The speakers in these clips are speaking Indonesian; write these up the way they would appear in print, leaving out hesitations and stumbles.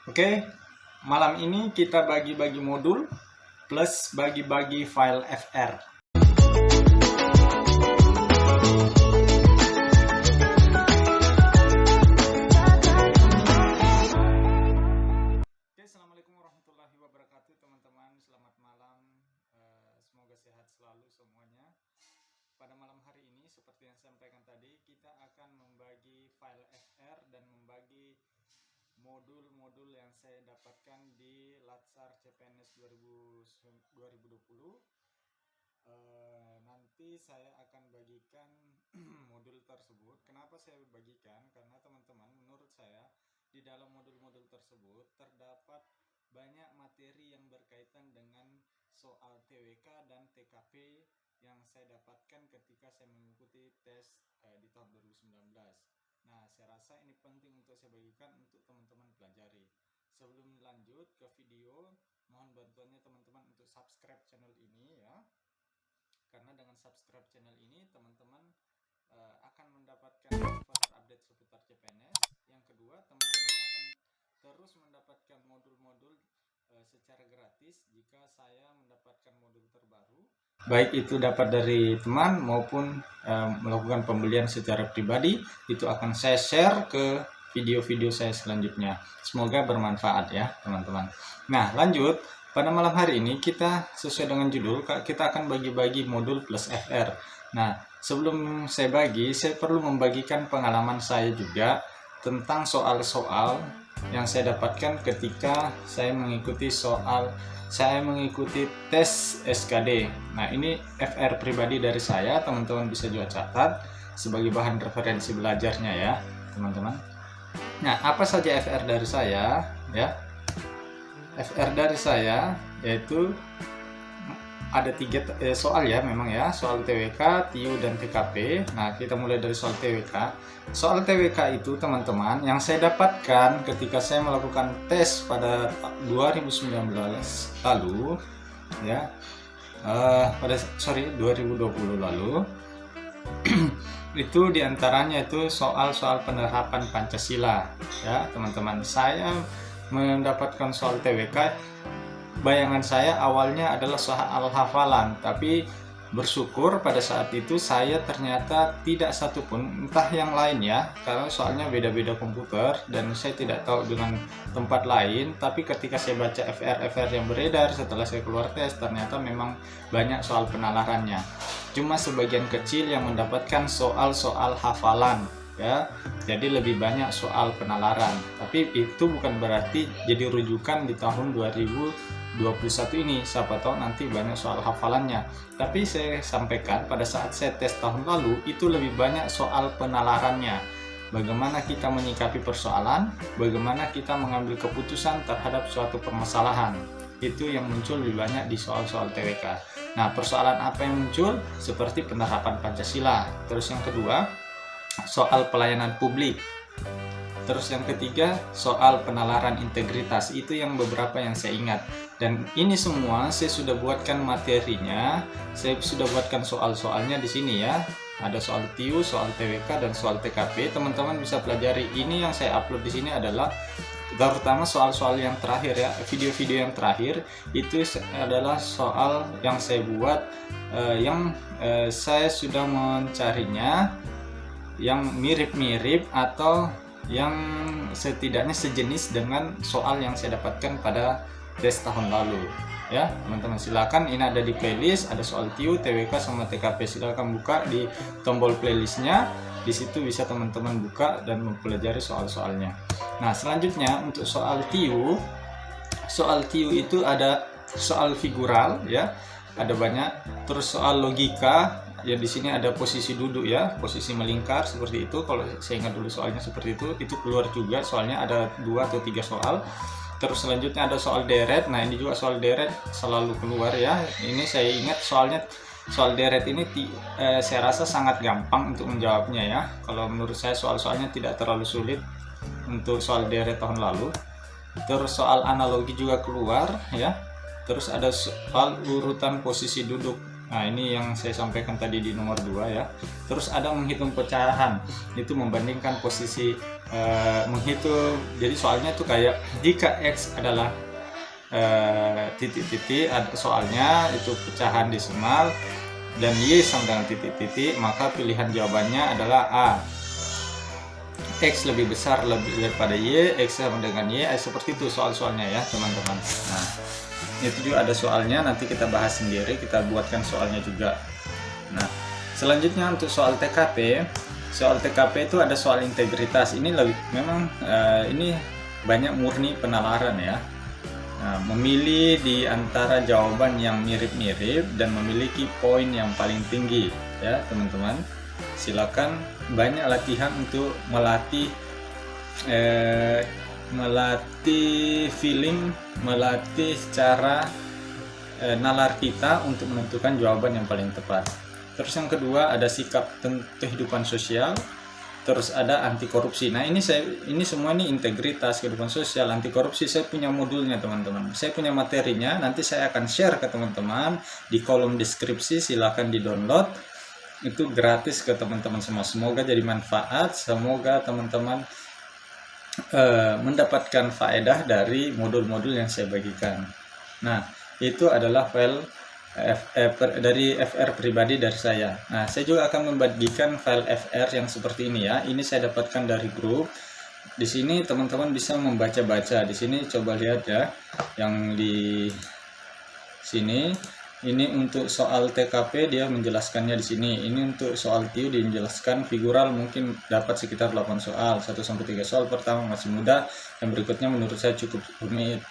Oke, malam ini kita bagi-bagi modul plus bagi-bagi file FR. Oke, assalamualaikum warahmatullahi wabarakatuh teman-teman. Selamat malam. Semoga sehat selalu semuanya. Pada malam hari ini, seperti yang saya sampaikan tadi, kita akan membagi file FR dan membagi modul-modul yang saya dapatkan di Latsar CPNS 2020. Nanti saya akan bagikan modul tersebut. Kenapa saya bagikan? Karena teman-teman, menurut saya di dalam modul-modul tersebut terdapat banyak materi yang berkaitan dengan soal TWK dan TKP yang saya dapatkan ketika saya mengikuti tes di tahun 2019. Nah, saya rasa ini penting untuk saya bagikan untuk teman-teman pelajari. Sebelum lanjut ke video, mohon bantuannya teman-teman untuk subscribe channel ini ya. Karena dengan subscribe channel ini, teman-teman akan mendapatkan info terupdate seputar CPNS. Yang kedua, teman-teman akan terus mendapatkan modul-modul secara gratis jika saya mendapatkan modul terbaru, baik itu dapat dari teman maupun melakukan pembelian secara pribadi. Itu akan saya share ke video-video saya selanjutnya. Semoga bermanfaat ya teman-teman. Nah, lanjut, pada malam hari ini kita sesuai dengan judul, kita akan bagi-bagi modul plus FR. Nah, sebelum saya bagi, saya perlu membagikan pengalaman saya juga tentang soal-soal yang saya dapatkan ketika saya mengikuti tes SKD. Nah, ini FR pribadi dari saya, teman-teman bisa juga catat sebagai bahan referensi belajarnya ya, teman-teman. Nah, apa saja FR dari saya ya? FR dari saya yaitu ada 3 soal ya, memang ya, soal TWK, TIU, dan TKP. Nah, kita mulai dari soal TWK. Soal TWK itu teman-teman yang saya dapatkan ketika saya melakukan tes pada 2019 lalu ya, 2020 lalu. Itu diantaranya itu soal-soal penerapan Pancasila ya teman-teman. Saya mendapatkan soal TWK, bayangan saya awalnya adalah soal hafalan, tapi bersyukur pada saat itu saya ternyata tidak satupun, entah yang lain ya, karena soalnya beda-beda komputer dan saya tidak tahu dengan tempat lain, tapi ketika saya baca FR yang beredar setelah saya keluar tes, ternyata memang banyak soal penalarannya. Cuma sebagian kecil yang mendapatkan soal-soal hafalan ya, jadi lebih banyak soal penalaran. Tapi itu bukan berarti jadi rujukan di tahun 2021 ini, siapa tahu nanti banyak soal hafalannya. Tapi saya sampaikan pada saat saya tes tahun lalu itu lebih banyak soal penalarannya. Bagaimana kita menyikapi persoalan, bagaimana kita mengambil keputusan terhadap suatu permasalahan. Itu yang muncul lebih banyak di soal-soal TWK. Nah, persoalan apa yang muncul? Seperti penerapan Pancasila. Terus yang kedua, soal pelayanan publik. Terus yang ketiga, soal penalaran integritas. Itu yang beberapa yang saya ingat. Dan ini semua saya sudah buatkan materinya. Saya sudah buatkan soal-soalnya di sini ya. Ada soal TIU, soal TWK, dan soal TKP. Teman-teman bisa pelajari. Ini yang saya upload di sini adalah terutama soal-soal yang terakhir ya. Video-video yang terakhir itu adalah soal yang saya buat, saya sudah mencarinya yang mirip-mirip atau yang setidaknya sejenis dengan soal yang saya dapatkan pada tes tahun lalu ya teman-teman. Silakan, ini ada di playlist, ada soal TIU, TWK, sama TKP. Silakan buka di tombol playlistnya, di situ bisa teman-teman buka dan mempelajari soal-soalnya. Nah, selanjutnya untuk soal TIU itu ada soal figural ya, ada banyak. Terus soal logika ya, di sini ada posisi duduk ya, posisi melingkar seperti itu. Kalau saya ingat dulu soalnya seperti itu keluar juga soalnya, ada 2 atau 3 soal. Terus selanjutnya ada soal deret. Nah, ini juga soal deret selalu keluar ya. Ini saya ingat soalnya soal deret ini saya rasa sangat gampang untuk menjawabnya ya. Kalau menurut saya soal-soalnya tidak terlalu sulit untuk soal deret tahun lalu. Terus soal analogi juga keluar ya. Terus ada soal urutan posisi duduk. Nah, ini yang saya sampaikan tadi di nomor 2 ya. Terus ada menghitung pecahan, itu membandingkan posisi menghitung. Jadi soalnya tuh kayak jika X adalah titik-titik, ada soalnya itu pecahan desimal dan Y sama dengan titik-titik, maka pilihan jawabannya adalah A. X lebih besar daripada Y, X sama dengan Y, seperti itu soal-soalnya ya teman-teman. Nah, itu juga ada soalnya, nanti kita bahas sendiri, kita buatkan soalnya juga. Nah, selanjutnya untuk soal TKP itu ada soal integritas. Ini memang ini banyak murni penalaran ya. Nah, memilih di antara jawaban yang mirip-mirip dan memiliki poin yang paling tinggi ya teman-teman. Silakan banyak latihan untuk melatih feeling, melatih cara nalar kita untuk menentukan jawaban yang paling tepat. Terus yang kedua ada sikap kehidupan sosial, terus ada anti korupsi. Nah, ini semua ini integritas, kehidupan sosial, anti korupsi. Saya punya modulnya teman-teman, saya punya materinya, nanti saya akan share ke teman-teman di kolom deskripsi, silakan di-download. Itu gratis ke teman-teman semua. Semoga jadi manfaat, semoga teman-teman mendapatkan faedah dari modul-modul yang saya bagikan. Nah, itu adalah file dari FR pribadi dari saya. Nah, saya juga akan membagikan file FR yang seperti ini ya. Ini saya dapatkan dari grup. Di sini teman-teman bisa membaca-baca. Di sini coba lihat ya, yang di sini. Ini untuk soal TKP dia menjelaskannya di sini. Ini untuk soal TIU dijelaskan figural, mungkin dapat sekitar 8 soal, 1-3 soal pertama masih mudah, yang berikutnya menurut saya cukup rumit.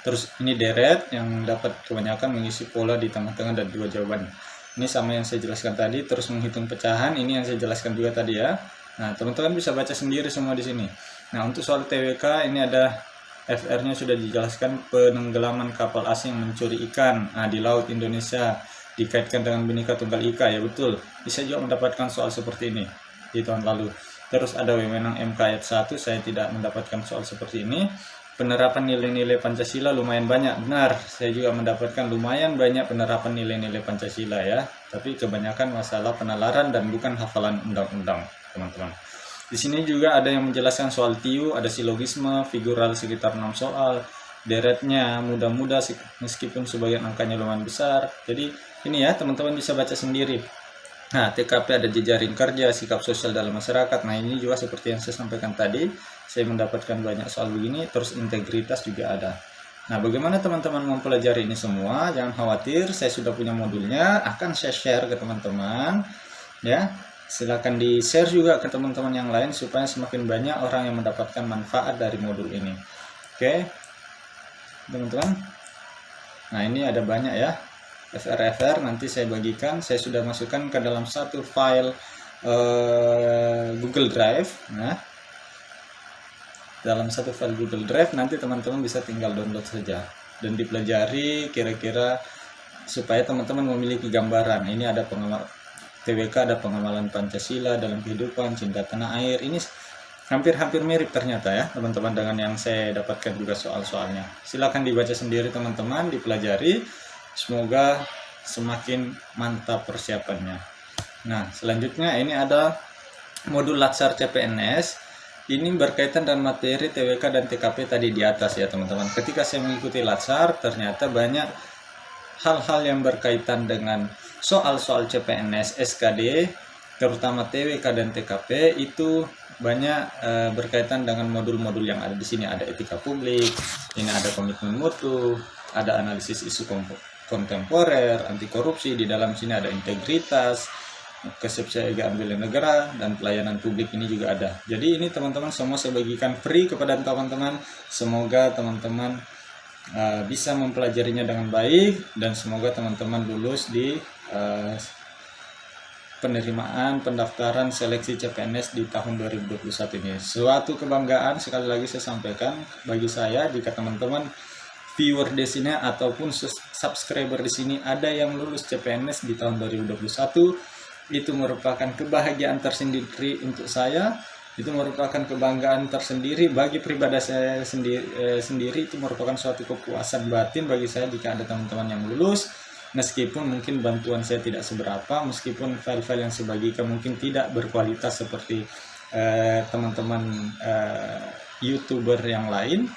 Terus ini deret yang dapat kebanyakan mengisi pola di tengah-tengah dan 2 jawaban. Ini sama yang saya jelaskan tadi. Terus menghitung pecahan, ini yang saya jelaskan juga tadi ya. Nah, teman-teman bisa baca sendiri semua di sini. Nah, untuk soal TWK ini ada FR-nya sudah dijelaskan, penenggelaman kapal asing mencuri ikan di laut Indonesia dikaitkan dengan Bhinneka Tunggal Ika, ya betul. Bisa juga mendapatkan soal seperti ini di tahun lalu. Terus ada wewenang MK ayat 1, saya tidak mendapatkan soal seperti ini. Penerapan nilai-nilai Pancasila lumayan banyak, benar. Saya juga mendapatkan lumayan banyak penerapan nilai-nilai Pancasila ya. Tapi kebanyakan masalah penalaran dan bukan hafalan undang-undang, teman-teman. Di sini juga ada yang menjelaskan soal TIU, ada silogisme, figural sekitar 6 soal, deretnya mudah-mudah meskipun sebagian angkanya lumayan besar. Jadi ini ya teman-teman bisa baca sendiri. Nah, TKP ada jejaring kerja, sikap sosial dalam masyarakat. Nah, ini juga seperti yang saya sampaikan tadi, saya mendapatkan banyak soal begini, terus integritas juga ada. Nah, bagaimana teman-teman mempelajari ini semua? Jangan khawatir, saya sudah punya modulnya, akan saya share ke teman-teman ya. Silakan di-share juga ke teman-teman yang lain supaya semakin banyak orang yang mendapatkan manfaat dari modul ini. Oke, teman-teman. Nah, ini ada banyak ya. FR nanti saya bagikan. Saya sudah masukkan ke dalam satu file Google Drive. Nah, dalam satu file Google Drive nanti teman-teman bisa tinggal download saja dan dipelajari kira-kira supaya teman-teman memiliki gambaran. Ini ada TWK, ada pengamalan Pancasila dalam kehidupan, cinta tanah air. Ini hampir-hampir mirip ternyata ya teman-teman dengan yang saya dapatkan juga soal-soalnya. Silakan dibaca sendiri teman-teman, dipelajari. Semoga semakin mantap persiapannya. Nah, selanjutnya ini ada modul Latsar CPNS. Ini berkaitan dengan materi TWK dan TKP tadi di atas ya teman-teman. Ketika saya mengikuti Latsar, ternyata banyak hal-hal yang berkaitan dengan soal-soal CPNS, SKD, terutama TWK dan TKP itu banyak berkaitan dengan modul-modul yang ada di sini. Ada etika publik, ini ada komitmen mutu, ada analisis isu kontemporer, anti korupsi, di dalam sini ada integritas, kesehatan bela negara, dan pelayanan publik ini juga ada. Jadi ini teman-teman semua saya bagikan free kepada teman-teman. Semoga teman-teman bisa mempelajarinya dengan baik dan semoga teman-teman lulus di penerimaan pendaftaran seleksi CPNS di tahun 2021 ini. Suatu kebanggaan sekali lagi saya sampaikan bagi saya jika teman-teman viewer di sini ataupun subscriber di sini ada yang lulus CPNS di tahun 2021. Itu merupakan kebahagiaan tersendiri untuk saya. Itu merupakan kebanggaan tersendiri bagi pribadi saya sendiri. Itu merupakan suatu kepuasan batin bagi saya jika ada teman-teman yang lulus meskipun mungkin bantuan saya tidak seberapa, meskipun file-file yang saya bagikan mungkin tidak berkualitas seperti teman-teman YouTuber yang lain.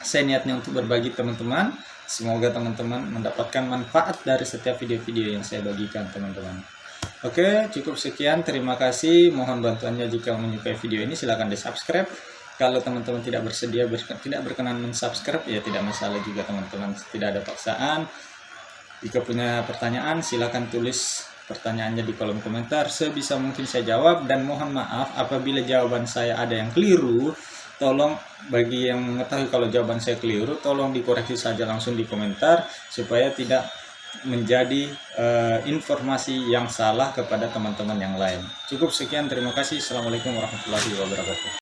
Saya niatnya untuk berbagi teman-teman. Semoga teman-teman mendapatkan manfaat dari setiap video-video yang saya bagikan teman-teman. Oke, cukup sekian. Terima kasih. Mohon bantuannya jika menyukai video ini silahkan di subscribe. Kalau teman-teman tidak bersedia tidak berkenan mensubscribe ya tidak masalah juga teman-teman. Tidak ada paksaan. Jika punya pertanyaan silahkan tulis pertanyaannya di kolom komentar. Sebisa mungkin saya jawab, dan mohon maaf apabila jawaban saya ada yang keliru. Tolong bagi yang mengetahui kalau jawaban saya keliru, tolong dikoreksi saja langsung di komentar supaya tidak menjadi informasi yang salah kepada teman-teman yang lain. Cukup sekian, terima kasih. Assalamualaikum warahmatullahi wabarakatuh.